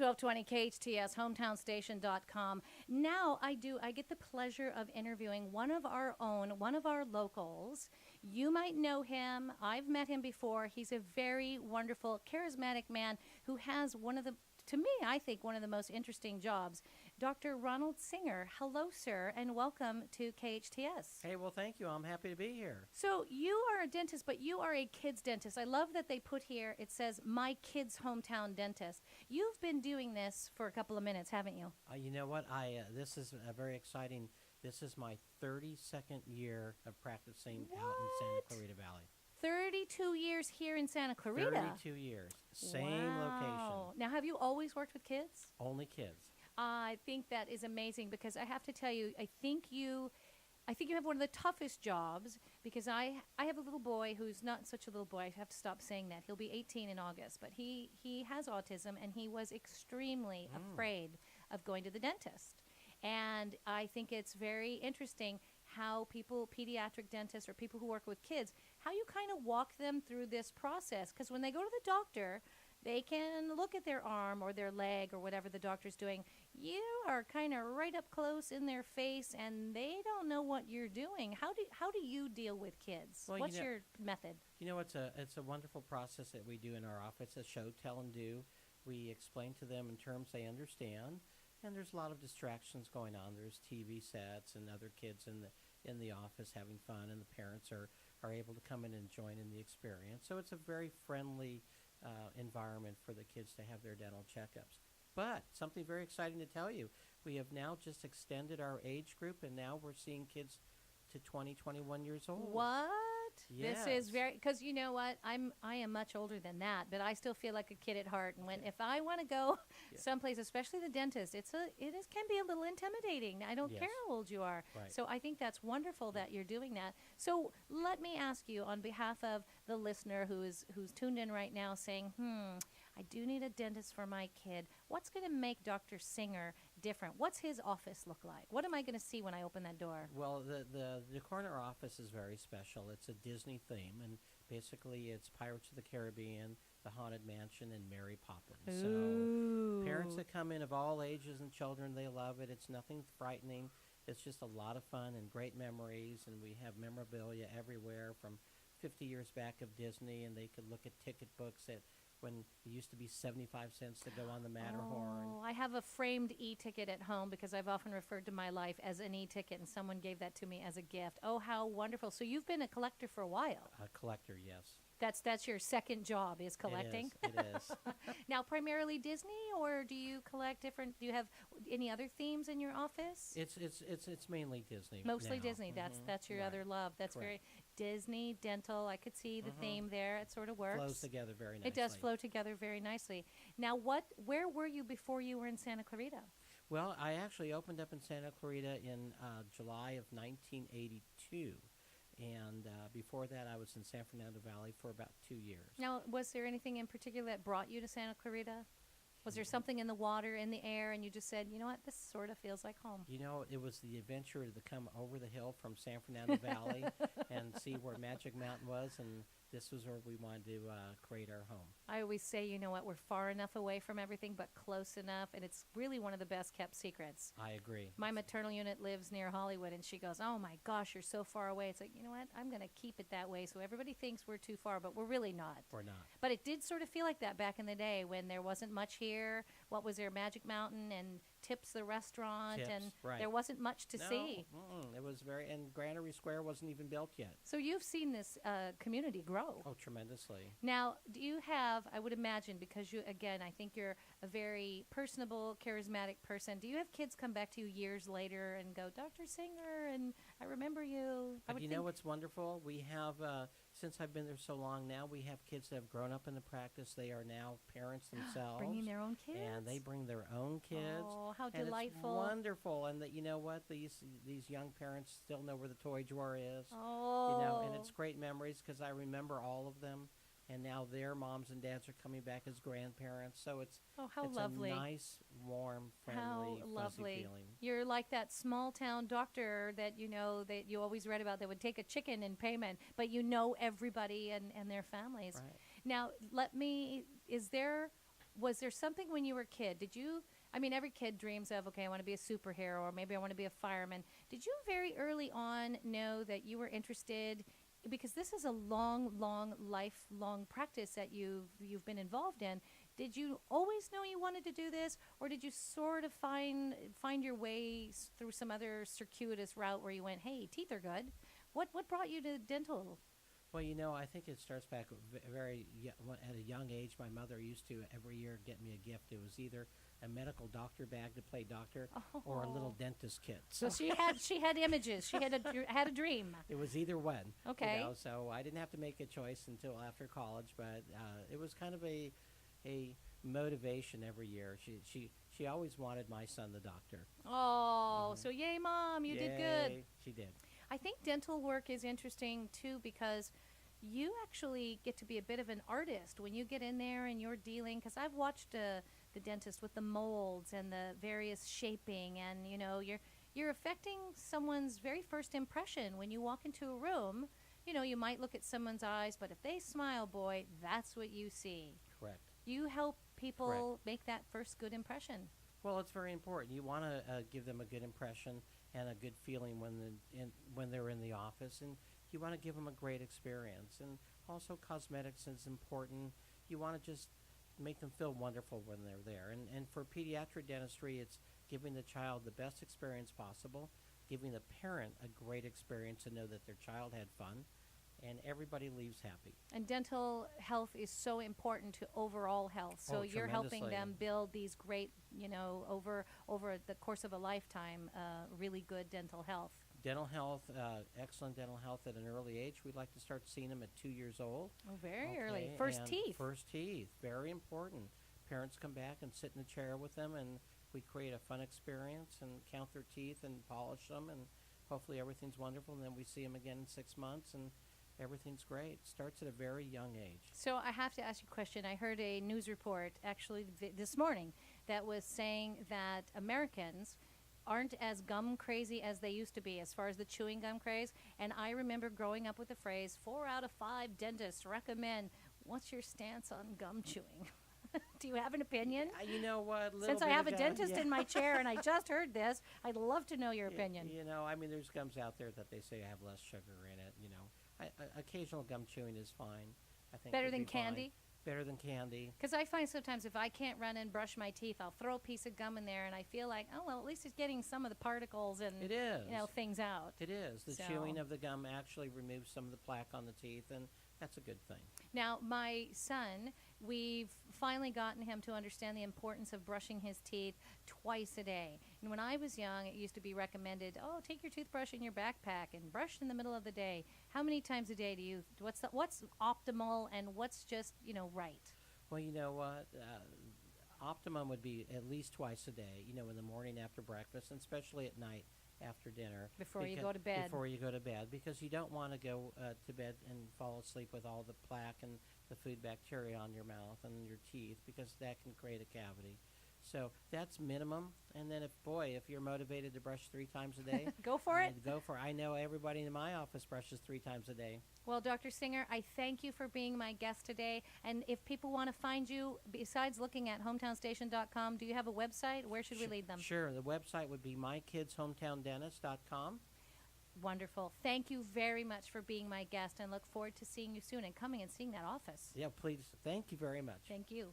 1220 KHTS, hometownstation.com. Now I get the pleasure of interviewing one of our own, one of our locals. You might know him. I've met him before. He's a very wonderful, charismatic man who has one of the, to me, I think, one of the most interesting jobs. Dr. Ronald Singer. Hello, sir, and welcome to KHTS. Hey, well, thank you. I'm happy to be here. So you are a dentist, but you are a kid's dentist. I love that they put here, it says, my kid's hometown dentist. You've been doing this for a couple of minutes, haven't you? You know what? This is a very exciting. This is my 32nd year of practicing out in Santa Clarita Valley. 32 years here in Santa Clarita. 32 years. Same location. Now, have you always worked with kids? Only kids. I think that is amazing because I have to tell you, I think you have one of the toughest jobs because I have a little boy who's not such a little boy. I have to stop saying that. He'll be 18 in August, but he has autism and he was extremely afraid of going to the dentist. And I think it's very interesting how pediatric dentists or people who work with kids, how you kind of walk them through this process. Because when they go to the doctor, they can look at their arm or their leg or whatever the doctor's doing. You are kind of right up close in their face, and they don't know what you're doing. How do you deal with kids? Well, What's your method? You know, it's a wonderful process that we do in our office, a show, tell, and do. We explain to them in terms they understand, and there's a lot of distractions going on. There's TV sets and other kids in the office having fun, and the parents are able to come in and join in the experience. So it's a very friendly environment for the kids to have their dental checkups. But something very exciting to tell you, we have now just extended our age group, and now we're seeing kids to 20, 21 years old. What? Yes. This is very, because you know what, I am much older than that, but I still feel like a kid at heart. And if I want to go someplace, especially the dentist, can be a little intimidating. I don't care how old you are. Right. So I think that's wonderful that you're doing that. So let me ask you, on behalf of the listener who's tuned in right now, saying, I do need a dentist for my kid. What's going to make Dr. Singer different? What's his office look like? What am I going to see when I open that door? Well, the corner office is very special. It's a Disney theme, and basically it's Pirates of the Caribbean, the Haunted Mansion, and Mary Poppins. Ooh. So parents that come in of all ages and children, they love it. It's nothing frightening. It's just a lot of fun and great memories, and we have memorabilia everywhere from 50 years back of Disney, and they could look at ticket books at when it used to be 75 cents to go on the Matterhorn. Oh, I have a framed e-ticket at home because I've often referred to my life as an e-ticket, and someone gave that to me as a gift. Oh, how wonderful. So you've been a collector for a while. A collector, yes. That's your second job, is collecting? It is. Now, primarily Disney, or do you collect different, do you have any other themes in your office? It's mainly Disney. Mostly now. Disney. That's your other love. That's Correct. very Disney, dental. I could see the theme there. It sort of works. Flows together very nicely. It does flow together very nicely. Now, where were you before you were in Santa Clarita? Well, I actually opened up in Santa Clarita in July of 1982. And before that, I was in San Fernando Valley for about 2 years. Now, was there anything in particular that brought you to Santa Clarita? Was there something in the water, in the air, and you just said, you know what, this sort of feels like home? You know, it was the adventure to come over the hill from San Fernando Valley and see where Magic Mountain was, and this was where we wanted to create our home. I always say, you know what, we're far enough away from everything, but close enough, and it's really one of the best kept secrets. I agree. My maternal unit lives near Hollywood, and she goes, oh my gosh, you're so far away. It's like, you know what, I'm going to keep it that way, so everybody thinks we're too far, but we're really not. We're not. But it did sort of feel like that back in the day when there wasn't much here. What was there, Magic Mountain and Tips the restaurant, and there wasn't much to see. It was and Granary Square wasn't even built yet. So you've seen this community grow. Oh, tremendously. Now, do you have, I would imagine, because you, again, I think you're a very personable, charismatic person, do you have kids come back to you years later and go, Dr. Singer, and I remember you? You know what's wonderful? We have, since I've been there so long now, we have kids that have grown up in the practice. They are now parents themselves. Bringing their own kids? And they bring their own kids. Oh, how and delightful. It's wonderful. And that, you know what? These young parents still know where the toy drawer is. Oh. You know, and it's great memories because I remember all of them. And now their moms and dads are coming back as grandparents. So it's lovely. A nice, warm, friendly, fuzzy feeling. You're like that small town doctor that that you always read about that would take a chicken in payment, but you know everybody and their families. Right. Now, is there Was there something when you were a kid? Did you, I mean, every kid dreams of, okay, I want to be a superhero, or maybe I want to be a fireman. Did you very early on know that you were interested? Because this is a long, long, lifelong practice that you've been involved in. Did you always know you wanted to do this, or did you sort of find your way through some other circuitous route where you went, hey, teeth are good? What brought you to dental? Well, I think it starts back at a young age. My mother used to every year get me a gift. It was either a medical doctor bag to play doctor or a little dentist kit. So she had images. She had a dream. It was either one. Okay. So I didn't have to make a choice until after college, but it was kind of a motivation every year. She always wanted my son the doctor. Oh, so yay, Mom, you did good. She did. I think dental work is interesting too because you actually get to be a bit of an artist when you get in there and you're dealing. Because I've watched the dentist with the molds and the various shaping, and you're affecting someone's very first impression when you walk into a room. You might look at someone's eyes, but if they smile, boy, that's what you see. Correct. You help people make that first good impression. Well, it's very important. You want to give them a good impression and a good feeling when they're in the office, and you want to give them a great experience. And also, cosmetics is important. You want to just make them feel wonderful when they're there. And for pediatric dentistry, it's giving the child the best experience possible, giving the parent a great experience to know that their child had fun, and everybody leaves happy. And dental health is so important to overall health. So you're helping them build these great, over the course of a lifetime, really good dental health. Dental health, excellent dental health at an early age. We'd like to start seeing them at 2 years old. Oh, very early. First teeth. First teeth, very important. Parents come back and sit in the chair with them, and we create a fun experience and count their teeth and polish them, and hopefully everything's wonderful. And then we see them again in 6 months, and everything's great. Starts at a very young age. So I have to ask you a question. I heard a news report actually this morning that was saying that Americans aren't as gum crazy as they used to be as far as the chewing gum craze. And I remember growing up with the phrase, 4 out of 5 dentists recommend. What's your stance on gum chewing? Do you have an opinion? You know what? Since I have a dentist in my chair and I just heard this, I'd love to know your opinion. There's gums out there that they say have less sugar in it, Occasional gum chewing is fine. I think better than candy? Better than candy. Because I find sometimes if I can't run and brush my teeth, I'll throw a piece of gum in there, and I feel like, oh, well, at least it's getting some of the particles and it is. Things out. It is. The chewing of the gum actually removes some of the plaque on the teeth, and that's a good thing. Now, my son, we've finally gotten him to understand the importance of brushing his teeth twice a day. And when I was young, it used to be recommended, take your toothbrush in your backpack and brush in the middle of the day. How many times a day do you, what's optimal and what's just, right? Well, you know what? Optimum would be at least twice a day, in the morning after breakfast, and especially at night after dinner. Before you go to bed. Before you go to bed, because you don't want to go to bed and fall asleep with all the plaque and the food bacteria on your mouth and your teeth, because that can create a cavity. So that's minimum. And then if you're motivated to brush 3 times a day, go for it. Go for it. I know everybody in my office brushes 3 times a day. Well, Dr. Singer, I thank you for being my guest today. And if people want to find you, besides looking at hometownstation.com, do you have a website? Where should we lead them? Sure. The website would be mykidshometown.dentist.com. Wonderful. Thank you very much for being my guest, and look forward to seeing you soon and coming and seeing that office. Yeah, please. Thank you very much. Thank you.